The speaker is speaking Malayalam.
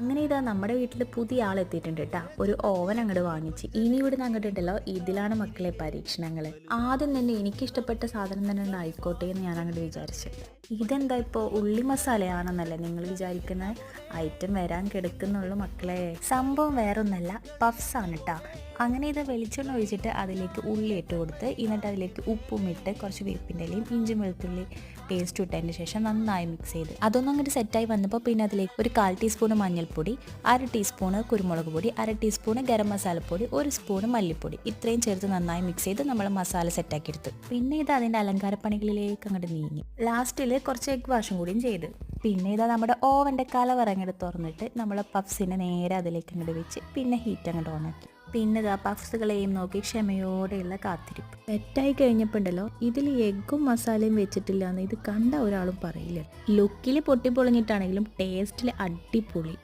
അങ്ങനെ ഇതാ നമ്മുടെ വീട്ടിൽ പുതിയ ആൾ എത്തിയിട്ടുണ്ട് കേട്ടാ. ഒരു ഓവൻ അങ്ങോട്ട് വാങ്ങിച്ച് ഇനി ഇവിടുന്ന് അങ്ങോട്ടുണ്ടല്ലോ ഇതിലാണ് മക്കളെ പരീക്ഷണങ്ങൾ. ആദ്യം തന്നെ എനിക്കിഷ്ടപ്പെട്ട സാധനം തന്നെ ആയിക്കോട്ടെ എന്ന് ഞാൻ അങ്ങോട്ട് വിചാരിച്ചു. ഇതെന്താ ഇപ്പോൾ ഉള്ളി മസാലയാണെന്നല്ലേ നിങ്ങൾ വിചാരിക്കുന്ന? ഐറ്റം വരാൻ കിടക്കുന്നുള്ളൂ മക്കളെ. സംഭവം വേറൊന്നല്ല, പഫ്സ് ആണ് കേട്ടാ. അങ്ങനെ ഇത് വെളിച്ചെണ്ണ ഒഴിച്ചിട്ട് അതിലേക്ക് ഉള്ളി ഇട്ട് കൊടുത്ത് എന്നിട്ട് അതിലേക്ക് ഉപ്പും ഇട്ട് കുറച്ച് വേപ്പിൻ്റെ ഇലയും ഇഞ്ചി വെളുത്തുള്ളി പേസ്റ്റ് ഇട്ടതിന് ശേഷം നന്നായി മിക്സ് ചെയ്ത് അതൊന്നും അങ്ങോട്ട് സെറ്റായി വന്നപ്പോൾ പിന്നെ അതിലേക്ക് ഒരു 1/4 ടീസ്പൂൺ മഞ്ഞൾപ്പൊടി, 1/2 ടീസ്പൂണ് കുരുമുളക് പൊടി, 1/2 ടീസ്പൂൺ ഗരം മസാലപ്പൊടി, 1 സ്പൂൺ മല്ലിപ്പൊടി ഇത്രയും ചേർത്ത് നന്നായി മിക്സ് ചെയ്ത് നമ്മൾ മസാല സെറ്റാക്കി എടുത്തു. പിന്നെ ഇത് അതിൻ്റെ അലങ്കാരപ്പണികളിലേക്ക് അങ്ങോട്ട് നീങ്ങി. ലാസ്റ്റിൽ കുറച്ച് എഗ് വാഷും കൂടിയും ചെയ്ത് പിന്നെ ഇതാ നമ്മുടെ ഓവൻ്റെ കലവറ അങ്ങോട്ട് തുറന്നിട്ട് നമ്മളെ പഫ്സിനെ നേരെ അതിലേക്ക് അങ്ങോട്ട് വെച്ച് പിന്നെ ഹീറ്റ് അങ്ങോട്ട് ഓണാക്കി. പിന്നെ ഇതാ പഫ്സുകളെയും നോക്കി ക്ഷമയോടെയുള്ള കാത്തിരിപ്പ്. സെറ്റായി കഴിഞ്ഞപ്പോൾ ഉണ്ടല്ലോ ഇതിൽ എഗ്ഗും മസാലയും വെച്ചിട്ടില്ല എന്ന് ഇത് കണ്ട ഒരാളും പറയില്ല. ലുക്കിൽ പൊട്ടിപ്പൊളിഞ്ഞിട്ടാണെങ്കിലും ടേസ്റ്റിൽ അടിപൊളി.